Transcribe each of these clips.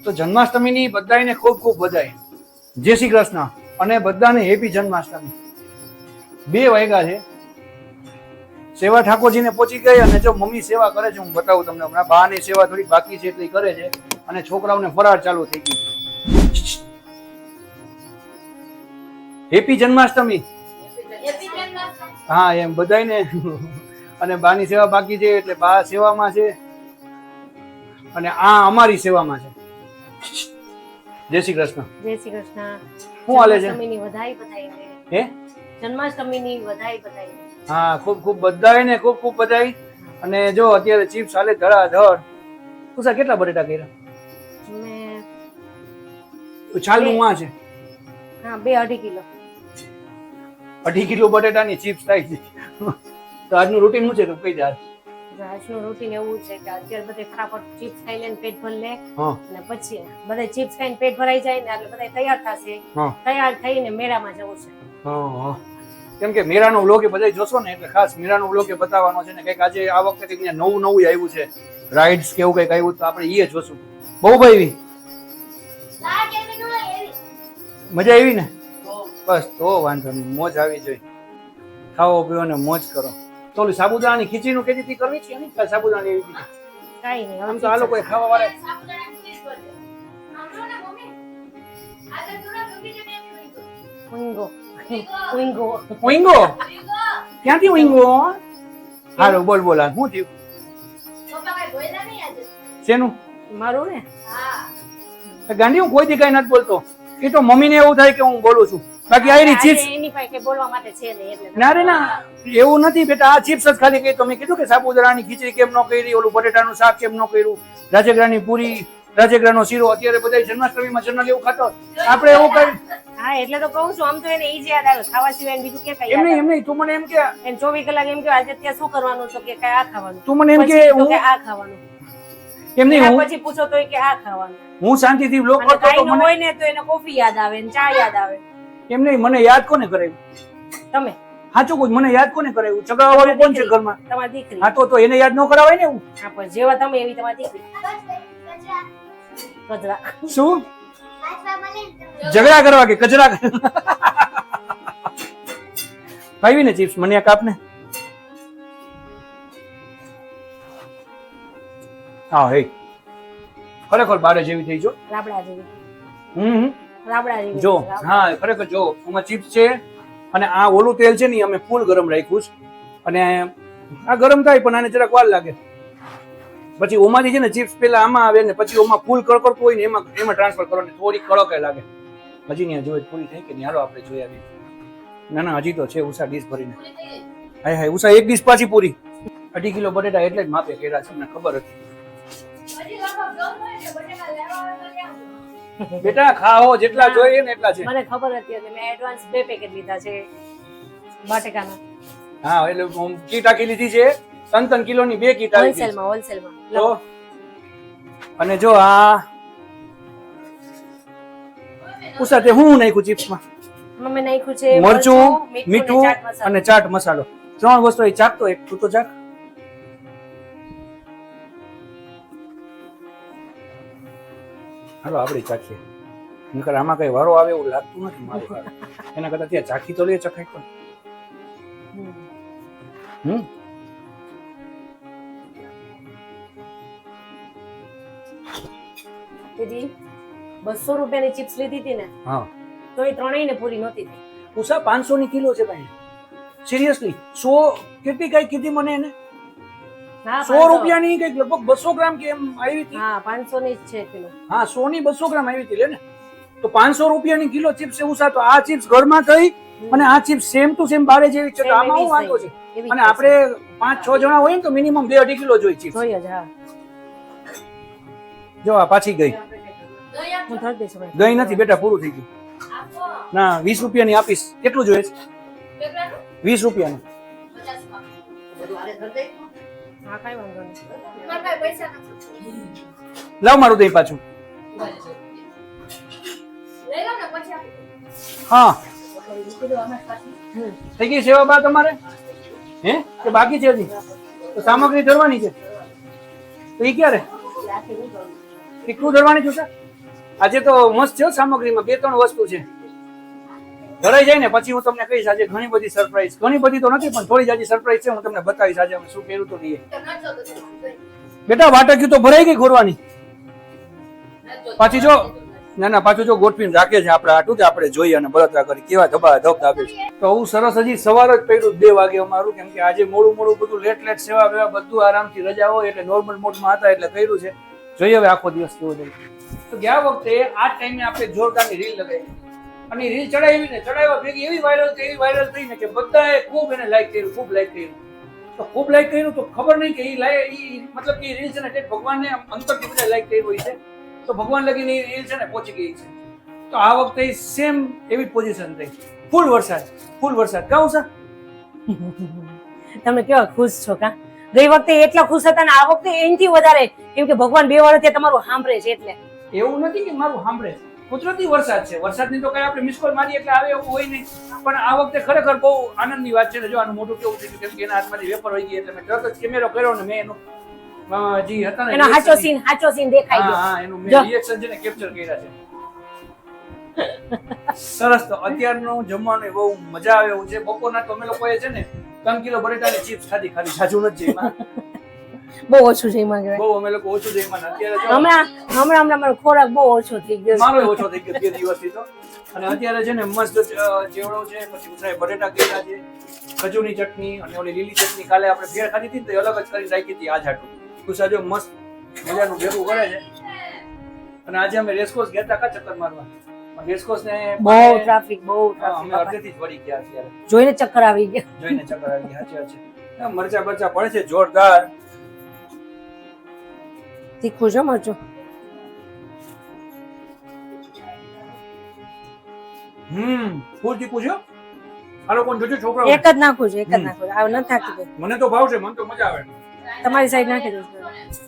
તો જન્માષ્ટમીની બધાને ખૂબ ખૂબ બધાઈ. જય શ્રી કૃષ્ણ અને બધાને હેપી જન્માષ્ટમી. 2 વાગ્યા છે. સેવા ઠાકોરજીને પહોંચી ગઈ અને જો મમ્મી સેવા કરે છે, હું બતાવું તમને હમણાં. બાની સેવા થોડી બાકી છે એટલે કરે છે અને છોકરાઓને ફરાળ ચાલુ થઈ ગઈ. હેપી જન્માષ્ટમી. હા એમ બધાને. અને બાની સેવા બાકી છે એટલે બા સેવામાં છે અને આ અમારી સેવામાં છે. જય શ્રી કૃષ્ણ. જય શ્રી કૃષ્ણ. શું હાલે છે? જન્માષ્ટમીની વધાઈ બધાઈને. હે જન્માષ્ટમીની વધાઈ બધાઈને. હા ખૂબ ખૂબ બધાઈને ખૂબ ખૂબ બધાઈ. અને જો અત્યારે ચિપ્સ હાલે ધડાધડ. તુસા કેટલા બટેટા કર્યા? મેં ચાલુ માં છે. હા 2-2.5 કિલો. 2.5 કિલો બટેટાની ચિપ્સ થાય છે. તો આજનું રૂટીન શું છે તું કહી દે. આજનું રૂટીન એવું છે કે અત્યારે બધે ફટાફટ ચિપ્સ ખાઈ લે, પેટ ભરી લે હા અને પછી બધે ચિપ્સ ખાઈને પેટ ભરાઈ જાય ને એટલે બધા તૈયાર થશે. હા તૈયાર થઈને મેળામાં જવું છે. હા કેમ કે મીરાનો વ્લોગ એ બધા જોશો ને એટલે ખાસ મીરાનો વ્લોગ એ બતાવવાનો છે ને કંઈક આજે આ વખતે કંઈક નવું આવ્યું છે, રાઇડ્સ કેવું કંઈક આવ્યું તો આપણે એ જોશું. બહુ ભાઈ મજા આવી ને? બસ તો વાંધો નહીં, મોજ આવી જોઈએ. ખાવો પીવો ને મોજ કરો. તો ઓલી સાબુદાણાની ખીચડીનું કેદી થી કરવી છે ને? સાબુદાણાની એવી રીતે કાઈ નહીં. આમ તો આ લોકો ખાવા વાળા ઉંગો ઉંગો ઉંગો ક્યાંથી ઉંગો? હાલો બોલ બોલ શું થયું? શેનું? મારું ને ગાંધી હું કોઈ દી કઈ નથી બોલતો. એ તો મમ્મીને એવું થાય કે હું બોલું છું, બાકી આયરી ચિપ્સ એની પાસે કે બોલવા માટે છે ને એટલે. ના રે ના એવું નથી બેટા, આ ચિપ્સ જ ખાલી કહી. તમે કીધું કે સાબુદાણાની ખીચડી કેમ ન કરી, ઓલું બટેટાનું શાક કેમ ન કર્યું, રાજગરાની પૂરી, રાજગરાનો શીરો. અત્યારે બધા જન્માષ્ટમીમાં જનરલ એવું ખાતો, આપણે એવું કરી. હા એટલે તો કહું છું, આમ તો એને ઈ જ યાદ આવે ખાવા સિવાય બીજું કે કઈ એમ નહીં તું મને એમ કે એને 24 કલાક એમ કે આજે ત્યાં શું કરવાનું તો કે કઈ આ ખાવાનું. તું મને એમ પછી કે તો કે આ ખાવાનું. એમ નહીં એના હું પછી પૂછો તો કે આ ખાવાનું. હું શાંતિથી વ્લોગ અને કરતો તો કાઈ ન મને હોય ને તો એને કોફી યાદ આવે ને ચા યાદ આવે. એમ નહીં મને યાદ કોને કરાવ્યું? તમે સાચું કહું, મને યાદ કોને કરાવ્યું? ચગાવવા વાળું કોણ છે ઘરમાં? તમારી દીકરી. હા તો એને યાદ ન કરાવાય ને. એવું હા પણ જેવા તમે એવી તમારી દીકરી. કચરા. શું ઝઘડા કરવા કે કચરા ભાઈ ને ચિપ્સ મને એક આપને. હા હે ખરેખર બારે જેવી થઈ જો. રાબડા જેવી. રાબડા જેવી. જો હા ખરેખર જો આમાં ચિપ્સ છે અને આ ઓલું તેલ છે ને અમે ફૂલ ગરમ રાખ્યું છે અને આ ગરમ થાય પણ આને જરાક વાર લાગે. પછી ઓમાંથી છે ને ચિપ્સ પેલા આમાં આવે ને પછી ઓમાં ફૂલ કડકડતું હોય ને એમાં ટ્રાન્સફર કરો ને થોડી કડક લાગે. હજી નહીં જોઈએ પૂરી થઈ કે નહીં? હાલો આપણે જોઈ આવીએ. ના ના હજી તો છે ઉષા ડીશ ભરીને. હાય હાય ઉષા એક ડીશ પાછી પૂરી. 2.5 કિલો બટેટા એટલે જ માપે કર્યા છે, મને ખબર હતી. બેટા ખાઓ જેટલા જોઈએ ને એટલા છે. મને ખબર હતી એટલે મેં એડવાન્સ 2 પેકેટ લીધા છે બટેકાના. હા એટલે કીટ આખી લીધી છે 3 કિલોની 2 કીટ આવી છે હોલસેલમાં. તો અને જો આ ઉષા તે હું નાખ્યું ચિપ્સમાં? મમ્મી નાખ્યું છે મરચું, મીઠું અને ચાટ મસાલો. 3 વસ્તુ એ ચાખતો એક તું તો ચાખ. હાલો આપણે ચાખીએ. નકર આમાં કઈ વારો આવે એવું લાગતું નથી મારે. એના કરતા ત્યાં ચાખી તો લે ચખાય પણ. દીદી 200 રૂપિયાની ચિપ્સ લીધી હતી ને? હા તો એ ત્રણેયને પૂરી નહોતી થઈ. ઉષા 500 ની કિલો છે ભાઈ. સિરિયસલી 100 કેટલી કઈ કીધી મને એને? 100 રૂપિયાની કઈક લગભગ 200 ગ્રામ કે એમ આવી હતી. હા 500 ની જ છે કિલો. હા 100 ની 200 ગ્રામ આવી હતી લે ને. તો 500 રૂપિયાની કિલો ચિપ્સ છે ઉષા. તો આ ચિપ્સ ઘરમાં થઈ અને આ ચિપ્સ સેમ ટુ સેમ બારે જેવી છે. આમાં શું વાંધો છે? અને આપણે 5-6 જણા હોય ને તો મિનિમમ 2-2.5 કિલો જોઈએ ચિપ્સ. જોઈએ જ. હા જો આ પાછી ગઈ. હું ધર દઈશ. ગઈ નથી બેટા, પૂરું થઈ ગયું. ના 20 રૂપિયાની આપીશ. કેટલું જોઈએ છે? 20 રૂપિયાનું. હા કાઈ વાંધો નહીં. લાવ મારું દહીં પાછું. હા થઈ ગઈ સેવા બા તમારે? હે કે બાકી છે હજી? તો સામગ્રી ધરવાની છે તો એ ક્યારે? કેટલું ધરવાની છે? આજે તો મસ્ત છે સામગ્રીમાં 2-3 વસ્તુ છે. ભરાઈ જાય ને પછી હું તમને કહીશ. આજે ઘણી બધી સરપ્રાઈઝ, ઘણી બધી તો નથી પણ થોડી જાજી સરપ્રાઈઝ છે. હું તમને બતાવીશ આજે અમે શું કર્યું તો નહીં. બેટા વાટક્યું તો ભરાઈ ગઈ ઘોરવાની. પાછી જો ના પાછું જો ગોઠવીને રાખે છે આપણે આટલું કે આપણે જોઈએ અને બળતરા કરી કેવા ધબા ધબ દાબે છે. તો હું સરસ હજી સવાર જ પડ્યું 2 વાગે અમારું, કેમ કે આજે મોડું બધું લેટ સેવા વેવા બધું આરામથી રજા હોય એટલે નોર્મલ મોડમાં હતા એટલે કર્યું છે. જોઈએ હવે આખો દિવસ કેવો જાય. તો ગયા વખતે આ ટાઈમે આપણે જોરદારની રીલ લગાવી અને રીલ ચડાવ્યા ભેગી એવી વાયરલ થઈ ને કે બધાએ ખૂબ એને લાઈક કર્યું, ખૂબ લાઈક કર્યું. તો ખૂબ લાઈક કર્યું તો ખબર નહીં કે મતલબ કે રીલ છે ને તે ભગવાનને અંતરથી બધા લાઈક કર્યું હોય છે તો ભગવાન લગીને એ રીલ છે ને પહોંચી ગઈ છે. તો આ વખતે સેમ એવી પોઝિશન થઈ. ફૂલ વરસાદ કહું છે. તમે કેવા ખુશ છો કા? ગઈ વખતે એટલા ખુશ હતા ને આ વખતે એનથી વધારે, કેમ કે ભગવાન 2 વર્ષથી તમારું સાંભળે છે. એટલે એવું નથી કે મારું સાંભળે, કુદરતી વરસાદ છે. વરસાદની તો કઈ આપણે મિસ કોલ મારી એટલે આવે એવું હોય નહીં. પણ આ વખતે ખરેખર બહુ આનંદની વાત છે ને. જો આનું મોઢું કેવું થયું કેમ કે એના હાથમાંથી વેપર વહી ગઈ એટલે મેં તરત જ કેમેરો કર્યો ને મેં એનું જી હતા ને એનો સાચો સીન દેખાઈ ગયો. હા એનું મેં રિએક્શન છે ને કેપ્ચર કર્યા છે. સરસ. તો અત્યારનું જમવાનું બહુ મજા આવે એવું છે. બપોરના તો અમે લોકોએ છે ને 3 કિલો બટેટાની ચિપ્સ ખાધી સાચું નથી એમાં. બહુ ઓછું છે એમાં, બહુ અમે લોકો ઓછું છે એમાં. અત્યારે હમણાં મારો ખોરાક બહુ ઓછો થઈ ગયો, મારો ઓછો થઈ ગયો 2 દિવસથી તો. અને અત્યારે છે ને મસ્ત ચેવડો છે, પછી ઉતરાય બટેટા કર્યા છે, ખજૂરની ચટણી અને ઓલી લીલી ચટણી કાલે આપણે ભેળ ખાધી હતી તો અલગ જ કરીને રાખી હતી. આ જાટું ખુશા જો મસ્ત મજાનું ભેગું કરે છે. અને આજે અમે રેસકોર્સ ગયા હતા ચક્કર મારવા. રેસકોર્સ ને બહુ ટ્રાફિક અમે અડધેથી જ વળી ગયા. અત્યારે જોઈને ચક્કર આવી ગયા. સાચી છે. મરચા પડે છે જોરદાર. તીખું છે મરચું. ફૂલ તીખું છે. આ લોકો જોજો છોકરાઓ એક જ નાખું છું. આ ન થાકી દે. મને તો ભાવશે, મને તો મજા આવે. તમારી સાઈડ નાખી દઉં.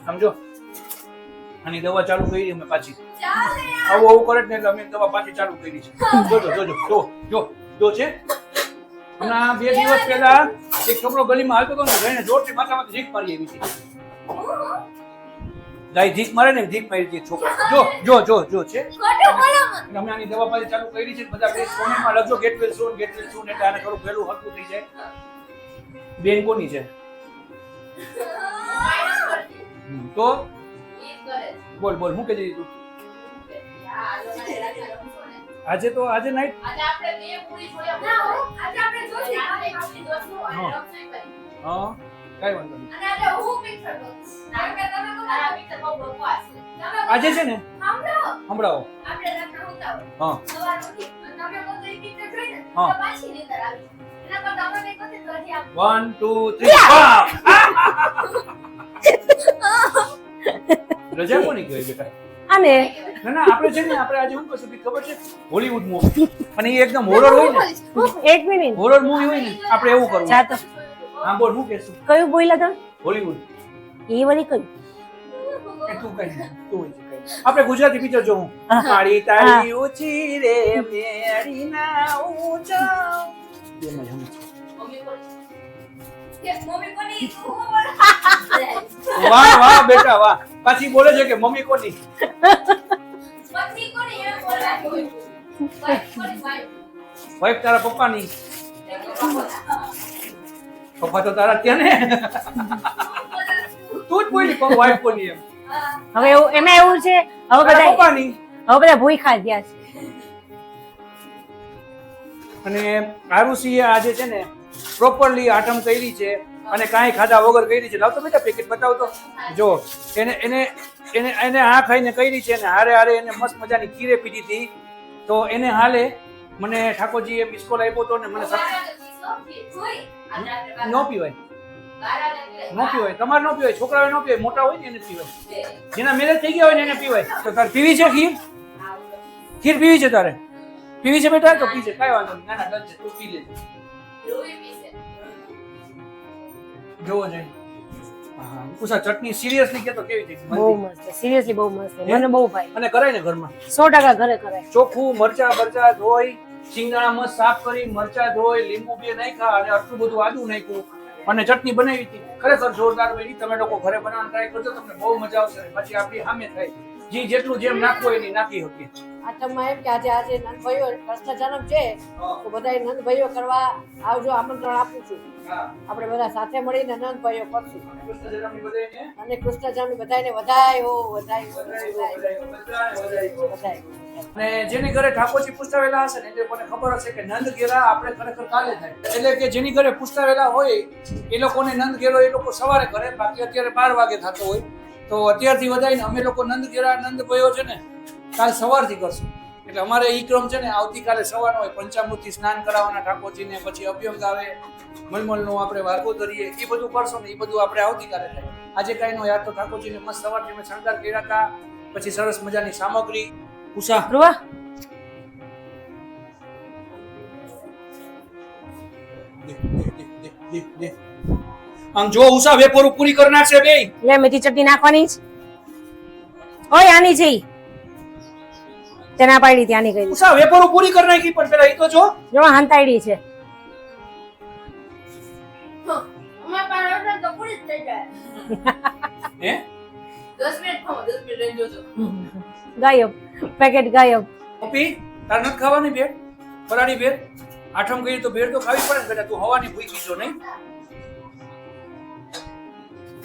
સમજો આની દવા ચાલુ કરી અમે પાછી. આવું કરે ને એટલે અમે દવા પાછી ચાલુ કરી છે. જો છે. હમણાં 2 દિવસ પહેલા એક છોકરો ગલીમાં હાલતો હતો ને જઈને જોરથી માથામાંથી જીક મારી એવી છે. ગાય જીક મારે ને જીક મારી હતી છોકરા. જો છે. અમે આની દવા પાછી ચાલુ કરી છે. બધા પ્લીઝ કોમેન્ટમાં લખજો ગેટ વેલ સૂન એટલે આને થોડું પહેલું હરકું થઈ જાય. બેન કોની છે? તો બોલ શું કહી દીધું? આજે નાઈટ હા કઈ વાંધો નહીં. આજે છે ને સંભળાવો. હા 1 2 3 રજા કોની કહેવાય બેટા? અને ના આપણે છે ને આપણે આજે શું કરશું ખબર છે? Hollywood movie. અને એ એકદમ હોરર હોય ને. એક મિનિટ. હોરર મૂવી હોય ને આપણે એવું કરવું. જાતો હા બોલ શું કહેશું? કયું બોલ્યા તમે? હોલીવુડ. એ વળી કયું? તું આપણે ગુજરાતી પિક્ચર જોવું. મારી તારી ઊંચી રે મેરી ના ઊંચા. વાહ બેટા વાહ. પાછી બોલે છે કે મમ્મી કોની? વાઈફ તારા પપ્પાની. પપ્પા તો તારા ત્યાં ને. તું જ બોલી પણ વાઈફ કોની એમ. હવે એમાં એવું છે હવે બધા ભૂખા ગયા છે. અને આરુષીએ આજે છે ને પ્રોપરલી આટમ કરી છે અને કાંઈ ખાધા વગર કરી છે. લાવ તો બેટા પેકેટ બતાવતો. જો એને આ ખાઈને કરી છે અને હારે એને મસ્ત મજાની ખીરે પીધી હતી. તો એને હાલે મને ઠાકોરજીએ મિસ કોલ આપ્યો હતો ને મને ન પીવાય. તમારે ન પીવાય, છોકરાઓ ન પીવાય, મોટા હોય ને એને પીવાય. જેના મેરેજ થઈ ગયા હોય ને એને પીવાય. તો તારે પીવી છે ખીર પીવી છે તારે? પીવી છે બેટા? તો પીજે, કાંઈ વાંધો નહીં. ના ડન છે, તું પી લેજે. જોવો જોઈએ. હા કુસા ચટણી સિરિયસલી કે તો કેવી થઈ? બહુ મસ્ત, સિરિયસલી બહુ મસ્ત. મને બહુ ભાઈ. અને કરાય ને ઘરમાં 100% ઘરે કરાય. ચોખ્ખું મરચા ધોઈ, સિંગદાણા મસ્ત સાફ કરી, મરચા ધોઈ, લીંબુ બે નાખ્યા અને આટલું બધું આદુ નાખ્યું અને ચટણી બનાવી હતી. ખરેખર જોરદાર બની. તમે લોકો ઘરે બનાવવાનું ટ્રાય કરજો, તમને બહુ મજા આવશે. પછી આપણી સામે થાય જી જેટલું જેમ નાખવું હોય એની નાખી શકીએ. આઠમમાં એમ કે આજે નંદભાઈઓ કૃષ્ણ જન્મ છે તો બધા નંદભાઈઓ કરવા આવજો, આમંત્રણ આપું છું. હા. આપણે બધા સાથે મળીને નંદભાઈઓ કરશું કૃષ્ણ જન્મની બધાયને અને કૃષ્ણ જન્મ બધાને વધાયો વધાયો અને જેની ઘરે ઠાકોરજી પૂછાવેલા હશે ને એ લોકોને ખબર હશે કે નંદ ઘેરા આપણે ખરેખર કાલે થાય. એટલે કે જેની ઘરે પૂછાવેલા હોય એ લોકોને નંદ ઘેરો એ લોકો સવારે કરે, બાકી અત્યારે 12 વાગે થતો હોય તો અત્યારથી વધારીને અમે લોકો નંદ ઘેરા નંદ ભયો છે ને કાલ સવારથી કરશું. એટલે અમારે ઈ ક્રમ છે ને આવતીકાલે સવારનો હોય. પંચામૃતથી સ્નાન કરાવવાના ઠાકોરજીને, પછી અભ્યંગ આવે, મલમલનું આપણે વાગો ધરીએ, એ બધું કરશું ને એ બધું આપણે આવતીકાલે થાય. આજે કાંઈ નો યાદ તો ઠાકોરજીને મસ્ત સવારથી અમે શણગાર કર્યા હતા, પછી સરસ મજાની સામગ્રી. ઉષા ધ્રુવા આમ જો ઉષા વેપોરું પૂરી કરી નાખશે બે. લે મેથી ચટણી નાખવાની છે. ઓય આની છે ઈ. તે ના પાડી ત્યાંની કરી. ઉષા વેપોરું પૂરી કરી નાખી પણ પેલા ઈ તો જો હંતાડી છે. અમાર પાસે તો પૂરી જ થઈ જાય. હે 10 મિનિટ ખાઓ, 10 મિનિટ રહી જોજો. ગાયબ પેકેટ ગાયબ. પપ્પી તાર નથી ખાવાની ભેળ? ફરાળી ભેળ આઠમ ગઈ તો ભેળ તો ખાવી પડે ને બેટા. તું હવાની ભૂખી છો નહીં?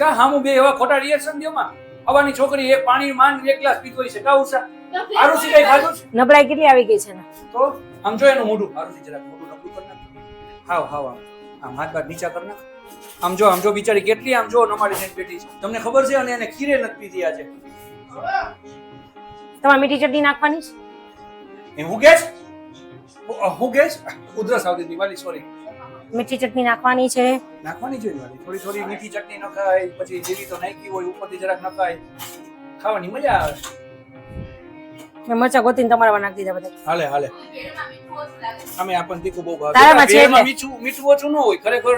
કા હામું બે એવા ખોટા રિએક્શન દો માં. હવાની છોકરી એક પાણી માંડ 1 ગ્લાસ પીતો હોય છે. કા ઉષા આરુષી કઈ ખાધું છે? નબળાઈ કેટલી આવી ગઈ છે ને. તો આમ જો એનું મોઢું આરુષી જરાક મોઢું નબળું કરી નાખ. હાવ હાવ આમ હાથ બાદ નીચા કરી નાખ. આમ જો બિચારી કેટલી આમ જો નમાડી જઈને બેઠી છે. તમને ખબર છે? અને એને ખીરે નથી પીધી આજે. તમારે મીઠી ચટણી નાખવાની છે. એ હું ગેસ ઉધરસ આવતી હતી વાલી, સોરી. મીઠી ચટણી નાખવાની છે. નાખવાની જોઈએ વાલી, થોડી થોડી મીઠી ચટણી નખાય, પછી જેવી તો નાખી હોય ઉપરથી જરાક નખાય, ખાવાની મજા આવે. મેં મરચા ગોતીને તમારા નાખી દીધા બધા. હાલે ભેળમાં મીઠું ઓછું લાગે. અમે આપણને તીખું બહુ ભાવે. તારામાં છે ભેળમાં એટલે. મીઠું ઓછું ન હોય. ખરેખર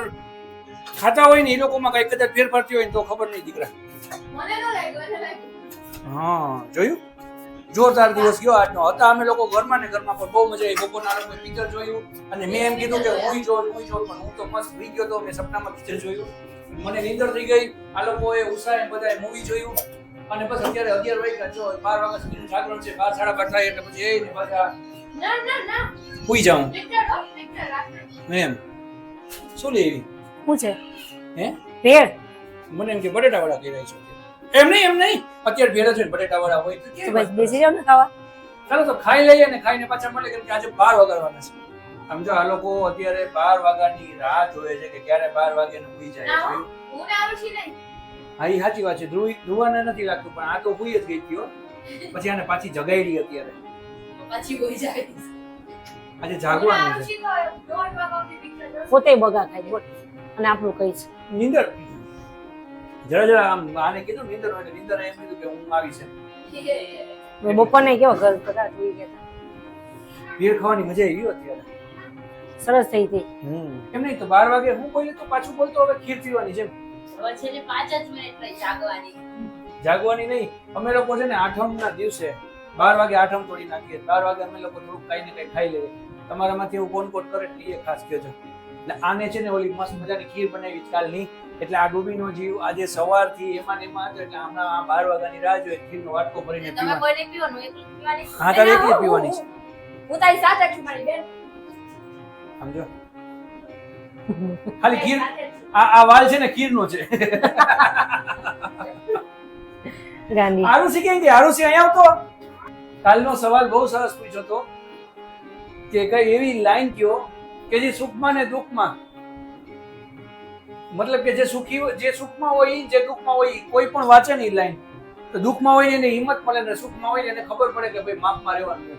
ખાતા હોય ને એ લોકોમાં કઈ કદાચ ફેરફાર થયો હોય ને તો ખબર નહીં દીકરા. મને ન લાગ્યું, એને લાગ્યું. હા જોયું, જોરદાર દિવસ ગયો આજનો. હતા અમે લોકો ઘરમાં ને ઘરમાં પણ બહુ મજા આવી. બપોરના લોકોએ પિક્ચર જોયું અને મેં એમ કીધું કે હું જો પણ હું તો મસ્ત સુઈ ગયો તો. મેં સપનામાં પિક્ચર જોયું, મને નીંદર થઈ ગઈ. આ લોકોએ ઉષાએ બધાએ મૂવી જોયું અને બસ અત્યારે 11 વાગ્યા જો 12 વાગ્યા સુધીનું જાગરણ છે. 12 સાડા 12 થાય એટલે પછી એ ને પાછા ના સુઈ જાઉં પિક્ચર રાખો. એમ. શું લેવી શું છે? હે ભેળ. મને એમ કે બટેટા વાળા કહેવાય છે. એમ નહીં અત્યારે ભેળ છે ને બટેટા વાળા હોય તો તો કેવી બસ વાત બેસી જાવ ને ખાવા. ચાલો તો ખાઈ લઈએ ને ખાઈને પાછા મળે કેમ કે આજે 12 વાગવાના છે. સમજો આ લોકો અત્યારે 12 વાગ્યાની રાહ જોવે છે કે ક્યારે 12 વાગે ને સુઈ જાય. ના, હું ને આરુષી નહીં. હા એ સાચી વાત છે. ધ્રુવાને નથી લાગતું પણ આ તો સુઈ જ ગઈ હતી હો. પછી આને પાછી જગાડી અત્યારે. પછી કોઈ જાય. આજે જાગવાનું છે. આરુષી તો 1:30 વાગ્યાથી પિક્ચર જોશે. પોતે બગા ખાય બોલ. અને આપણું કઈ છે. નીંદર જરા આમ આને કીધું નીંદર હોય એટલે નીંદર એમ કીધું કે હું આવી છે. મેં બપોરને કેવો ઘર કદાચ જોઈ ગયા હતા. ભેળ ખાવાની મજા આવી હો અત્યારે. સરસ થઈ હતી. એમ નહીં તો 12 વાગે હું બોલે તો પાછું બોલતો હવે ખીર પીવાની છે. હવે છેલ્લે 5 જ મિનિટ રહી જાગવાની. જાગવાની નહીં. અમે લોકો છે ને આઠમના દિવસે 12 વાગે આઠમ તોડી નાખીએ. 12 વાગે અમે લોકો થોડુંક કઈ ને કઈ ખાઈ લઈએ. તમારામાંથી એવું કોણ કોણ કરે એટલે એ ખાસ કહેજો. એટલે આને છે ને ઓલી મસ્ત મજાની ખીર બનાવી કાલની. એટલે આ ડૂબીનો જીવ આજે સવારથી એમાં ને એમાં હતો એટલે હમણાં આ 12 વાગ્યાની રાહ જોઈએ ખીરનો વાટકો ભરીને તમે પીવા. કોઈને પીવાનું એકલું પીવાની. હા તારે એકલી પીવાની છે. હું તારી સાથે છું મારી બેન. સમજો ખાલી ખીર આ વાલ છે ને ખીરનો છે. ગાંધી આરુષી કેમ કે આરુષી અહીંયા આવતો. કાલનો સવાલ બહુ સરસ પૂછ્યો હતો કે કઈ એવી લાઈન કયો કે જે સુખમાં ને દુઃખમાં, મતલબ કે જે સુખમાં હોય જે દુઃખમાં હોય કોઈ પણ વાંચે ને એ લાઈન તો દુઃખમાં હોય ને એને હિંમત મળે ને સુખમાં હોય ને એને ખબર પડે કે ભાઈ માપમાં રહેવાનું છે.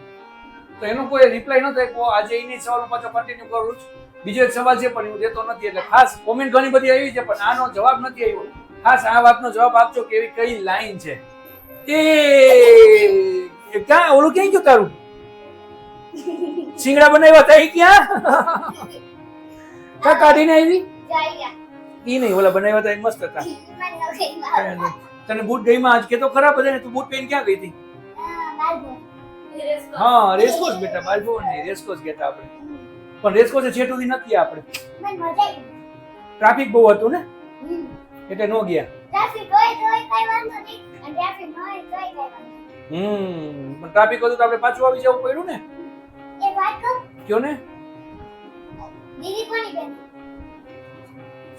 તો એનો કોઈ રિપ્લાય ન થાય. આજે એની સવાલ પાછો કન્ટિન્યુ કરું છું. બીજો એક સવાલ છે પણ હું દેતો નથી એટલે ખાસ કોમેન્ટ ઘણી બધી આવી છે પણ આનો જવાબ નથી આવ્યો. ખાસ આ વાતનો જવાબ આપજો કે એવી કઈ લાઈન છે. એ ક્યાં ઓલું ક્યાં ગયું તારું? સિંગડા બનાવ્યા થઈ ક્યાં? કા કાઢીને આવી? ઈ નહીં ઓલા બનાવ્યા હતા એ મસ્ત હતા. તને બૂટ ગઈમાં આજ કે તો ખરાબ હતા ને તું બૂટ પહેરીને ક્યાં ગઈ હતી? હા રેસકોર્સ બેટા. બાલભો નહીં રેસકોર્સ ગયા આપણે. પણ રેસકોર્સ છેટ સુધી નથી આપણે. ટ્રાફિક બહુ હતું ને એટલે નો ગયા. પણ ટ્રાફિક હતું તો આપણે પાછું આવી જવું પડ્યું ને. એક વાત કહું, કયો ને. દીદી કોની બેન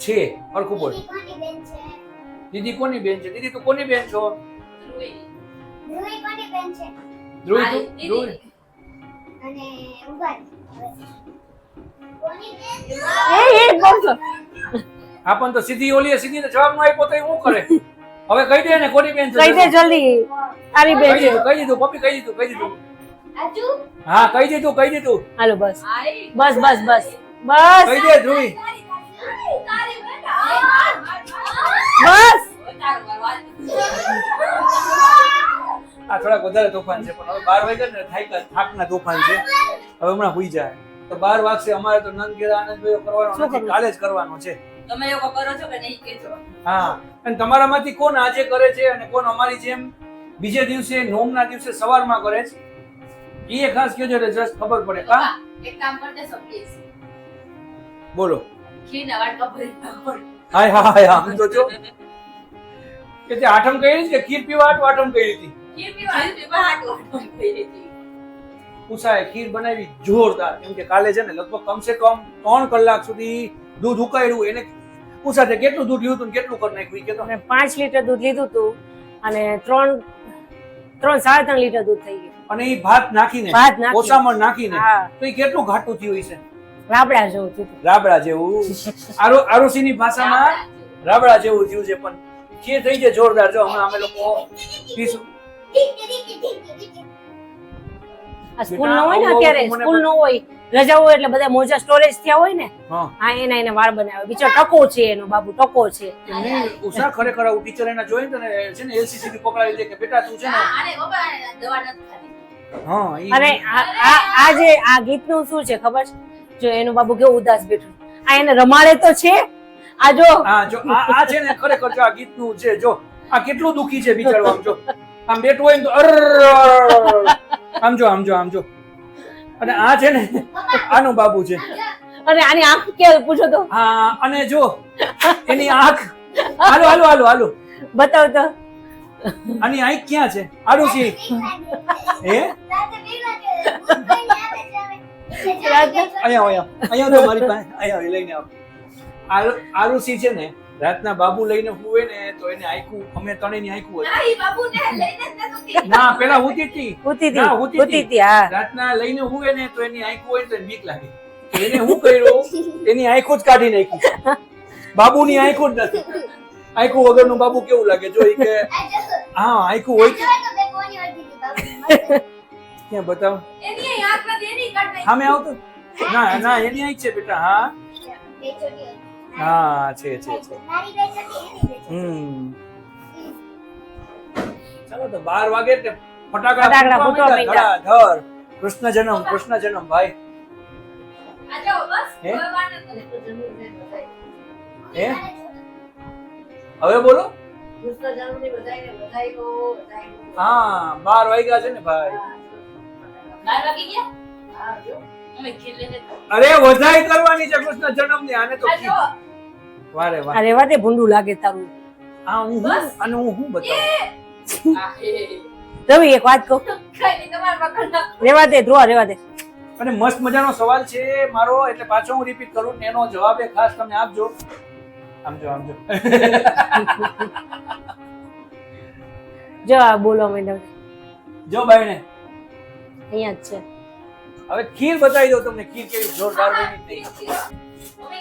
છે હરખું બોલ. દીદી કોની બેન છે? દીદી કોની બેન છે? દીદી તું કોની બેન છો? ધ્રુવી કોની બેન છે? ધ્રુવી તું? ધ્રુવી અને ઉભા રહો. કોની બેન? એ કહું છું. આપણ તો સીધી ઓલી સીધી જવાબ ન આપ્યો તો એ શું કરે? હવે કહી દે ને કોની બેન છે. કહી દે જલ્દી તારી બેન કહી છે. દીધું, કહી દીધું પપ્પી, કહી દીધું, કહી દીધું. આજુ હા કહી દીધું, કહી દીધું. હાલો બસ બસ બસ બસ બસ કહી દે ધ્રુવી. તારી બેન બસ આ થોડાક વધારે તોફાન છે પણ હવે 12 વાગ્યા ને થાકના તોફાન છે. હવે હમણાં હુઈ જાય તો 12 વાગશે. અમારે તો નંદ ઘેરા આનંદ કરવાનો શું નથી, કરવું? કાલે જ કરવાનો છે. તમે લોકો કરો છો કે નહીં કેજો. હા અને તમારામાંથી કોણ આજે કરે છે અને કોણ અમારી જેમ બીજે દિવસે નોમના દિવસે સવારમાં કરે છે એ ખાસ કહેજો એટલે જસ્ટ ખબર પડે. હા એક કામ કરજો પ્લીઝ. બોલો. ખીર ના વાટકા ભરી નાખો. હાય હાય આમ તો જો કે તે આઠમ કરી કે ખીર પીવા આઠમ કરી હતી. ખીર પીવા હાટ વાટકા ભરી હતી. ઉષાએ ખીર બનાવી જોરદાર. કેમ કે કાલે છે ને લગભગ કમસે કમ 3 કલાક સુધી દૂધ ઉકાળ્યું. એને ઉષાએ કેટલું દૂધ લીધું ને કેટલું કરી નાખ્યું કે તો મેં 5 લીટર દૂધ લીધું હતું અને 3.5 લીટર દૂધ થઈ ગયું. અને એ ભાત નાખીને ભાત નાખીને. ઓસામણ નાખીને હા તો એ કેટલું ઘાટું થયું હશે. રાબડા જેવું થયું હતું. રાબડા જેવું. આરુષીની ભાષામાં રાબડા જેવું થયું છે. પણ ખીર થઈ જાય જોરદાર. જો હમણાં અમે લોકો પીશું. આ સ્કૂલ ન હોય ને અત્યારે સ્કૂલ ન હોય રજા હોય એટલે બધા મોજા સ્ટોરેજ થયા હોય ને હા હા એને વાળ બનાવે. બીજો ટકો છે એનો બાબુ ટકો છે. ઉષા ખરેખર આવું ટીચર એના જોઈને તો ને છે ને એલસીસી થી પકડાવી દે કે બેટા તું છે ને આને બાબા દવા નથી ખાધી. હા અને આ જે આ ગીતનું શું છે ખબર છે? જો એનું બાબુ કેવું ઉદાસ બેઠું આ એને રમાડે તો છે. આ જો હા જો આ છે ને ખરેખર જો આ ગીતનું છે. જો આ કેટલું દુખી છે બિચારો. આમ જો આમ બેઠું હોય ને તો આમ જો આમ જો આમ જો. અને આ છે ને આનું બાબુ છે. અને આની આંખ કે પૂછો તો હા અને જો એની આંખ હાલો હાલો હાલો હાલો બતાવ તો આની આંખ ક્યાં છે? આરુષી હે રાતે 2 વાગે અહીંયા તો મારી પાસે અહીંયા લઈને આવ. આરુષી છે ને રાતના બાબુ લઈને હુવે ને તો એને આંખું અમે ત્રણેયની આંખું હોય. ના ઈ બાબુને લઈને જ નતું. ના પેલા હુતી હતી. ઉતી ના, હતી ઉતી ઉતી હતી હા રાતના લઈને હુવે ને તો એની આંખું હોય તો એને બીક લાગે. તો એને શું કર્યું? એની આંખો જ કાઢી નાખી. બાબુની આંખો જ નથી. આંખો વગરનું બાબુ કેવું લાગે? જો ઈ કે હા આંખું હોય કે ક્યાં બતાવ. એની આંખ નથી એની કાઢ નાખી. સામે આવતો ના ના એની આંખ છે બેટા. હા હા છે છે છે. ચાલો તો 12 વાગે એટલે ફટાકડા ફટાકડા ફૂટવા ફૂટવા માંડ્યા. ધડાધડ. કૃષ્ણ જન્મ ભાઈ. આ જાઓ બસ હે? હવે વાર નથી. હે હવે બોલો. કૃષ્ણ જન્મની બધાયને વધાઈઓ. હા 12 વાગ્યા છે ને ભાઈ. 12 વાગી ગયા? હા જો અમે ખીર લઈને અરે વધાઈ કરવાની છે કૃષ્ણ જન્મની. આને તો આ જો વારે વાહ. અરે વાતે ભૂંડું લાગે તારું. આ હું અને હું બતાવું. આ હે રવિ એક વાત કહું કઈ નહીં તમારા પકડ નાખ. રેવા દે ધ્રુવા રેવા દે. અને મસ્ત મજાનો સવાલ છે મારો એટલે પાછો હું રિપીટ કરું ને એનો જવાબ એ ખાસ તમે આપજો. આમજો આમજો. જો આ બોલો મેડમ જો ભાઈને અહીંયા જ છે. હવે ખીર બતાવી દઉં તમને. ખીર કેવી જોરદાર બની હતી. અમે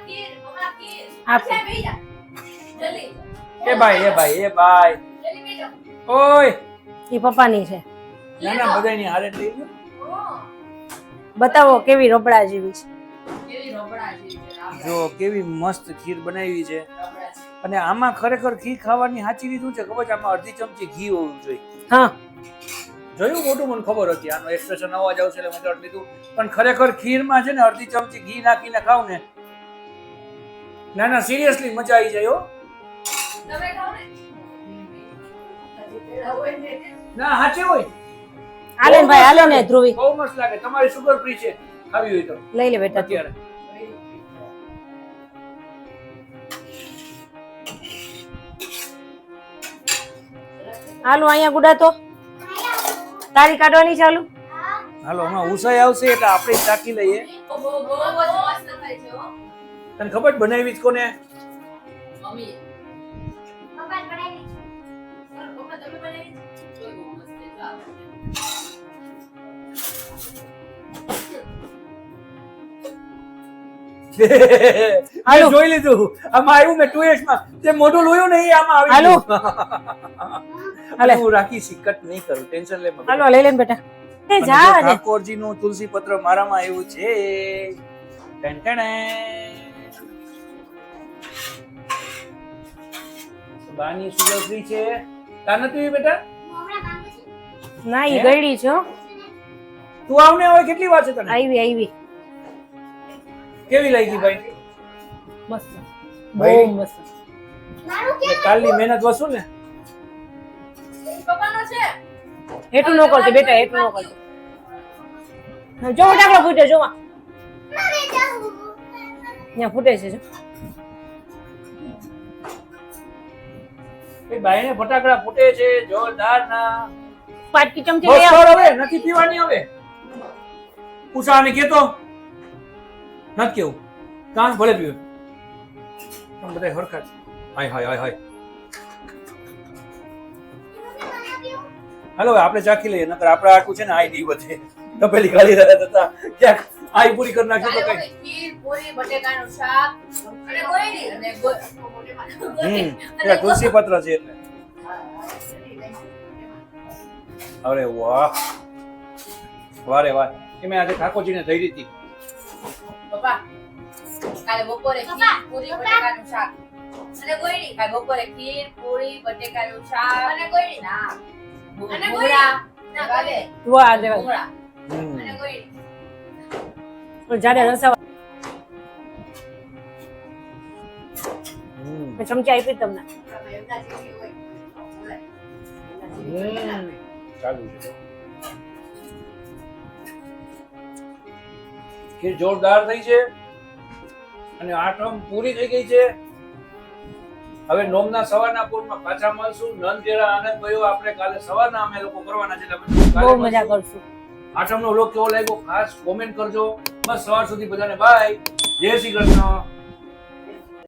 ખીર મમ્મા ખીર આપ. અચ્છા બેહી જા જલ્દી એ ભાઈ જલ્દી બેહી જાઓ. ઓય એ પપ્પાની છે. ના ના બધાયની હારે લઈ લો. બતાવો કેવી રબડા જેવી છે. કેવી રોબડા જેવી છે રાબડા. જો કેવી મસ્ત ખીર બનાવી છે. રોબડા છે. અને આમાં ખરેખર ખીર ખાવાની સાચી રીત શું છે ખબર છે? આમાં અડધી ચમચી ઘી હોવું જોઈએ. હા જોયું મોટું મને ખબર હતી. આનો એક્સપ્રેશન અવાજ આવશે એટલે મેં તરત લીધું. પણ ખરેખર ખીરમાં છે ને અડધી ચમચી ઘી નાખીને ખાવ ને ના ના સિરિયસલી મજા આવી જાય હો. તમે ખાઓ ને હજી પેલા હોય ને ના સાચે હોય. હાલે ને ભાઈ હાલે ને ધ્રુવી બહુ મસ્ત લાગે. તમારી શુગર ફ્રી છે ખાવી હોય તો લઈ લે બેટા તું. અત્યારે. હાલો અહીંયા ગુડા તો તારી કાઢવાની ચાલુ. હાલો હમણાં ઉસાઈ આવશે એટલે આપણે ચાખી લઈએ. બહુ બહુ જ મસ્ત થાય છે હો તને ખબર છે બનાવી જ કોને? મમ્મી પપ્પા બનાવી પપ્પા તમે બનાવી તો બહુ મસ્ત છે ચાલો હાલો. મેં જોઈ લીધું આમાં આવ્યું મેં 2x માં જે મોઢું લોયું ને એ આમાં આવી હાલો. ગયું. હાલે. હું રાખી સિકટ નહીં કરું ટેન્શન લે મત. હાલો લઈ લે ને બેટા. એ અને જા જો ને. ઠાકોરજીનું તુલસી પત્ર મારામાં આવ્યું છે. Ton ton. બાની સુગંધી છે. તા નથી એવી બેટા? હમણાં માંગે છે ના ઈ હે? ગયડી છે હો. તું આવને હવે કેટલી વાર છે તને? આવી કેવી લાગી ભાઈ? મસ્ત ભાઈ. બહુ મસ્ત. મારું એટલે કાલની મહેનત વસુલ ને? પપ્પાનો છે હેઠું ન કરતી બેટા, હેઠું ન કરતી. જો ફટાકડો ફૂટે જો માં. મારે જાવું ત્યાં ફૂટે છે જો. એ બાઈને ફટાકડા ફૂટે છે જોરદાર ના. પાટકી ચમચી બસ લઈ આવ. કર હવે નથી પીવાની હવે. ઉષાને કેતો નથી કેવું કાં ભલે પીવે તમે બધા હરખા જ. હાય હાય હાય હાય હાલો હવે આપણે ચાખી લઈએ નકર આપણે આટલું છે ને આઈ નહીં વધે તપેલી ખાલી રહ્યા હતા ક્યાંક આઈ પૂરી કરી નાખી તો કાલે કઈ હોય ખીર પૂરી બટેકાનું શાક અને ગોળી અને એટલે તુલસી પત્ર છે એટલે અરે વાહ વારે વાહ એ મેં આજે ઠાકોરજીને થઈ રહી હતી પપ્પા કાલે બપોરે ખીર પૂરી બટેકાનું શાક અને ગોળી કાલે બપોરે ખીર પૂરી બટેકાનું શાક અને ગોળી ના અને ગોળી ના કાલે વાહ દેવા. ભૂંગળા હમ. અને ગોળી જાડે રસાવા હમ. મેં ચમચી આપી તમને. એમના જેવી હોય બોલાય. હમ. ચાલુ છે ખીર જોરદાર થઈ છે અને આઠમ પૂરી થઈ ગઈ છે. હવે નોમના સવારના પૂરમાં પાછા મળશું. નંદ ઘેરા આનંદ ભયો આપણે કાલે સવારના અમે લોકો કરવાના છે એટલે અમે કાલે બહુ મજા મળશું. કરશું. આઠમનો વ્લોગ કેવો લાગ્યો ખાસ કોમેન્ટ કરજો. બસ સવાર સુધી બધાને બાય. જય શ્રી કૃષ્ણ.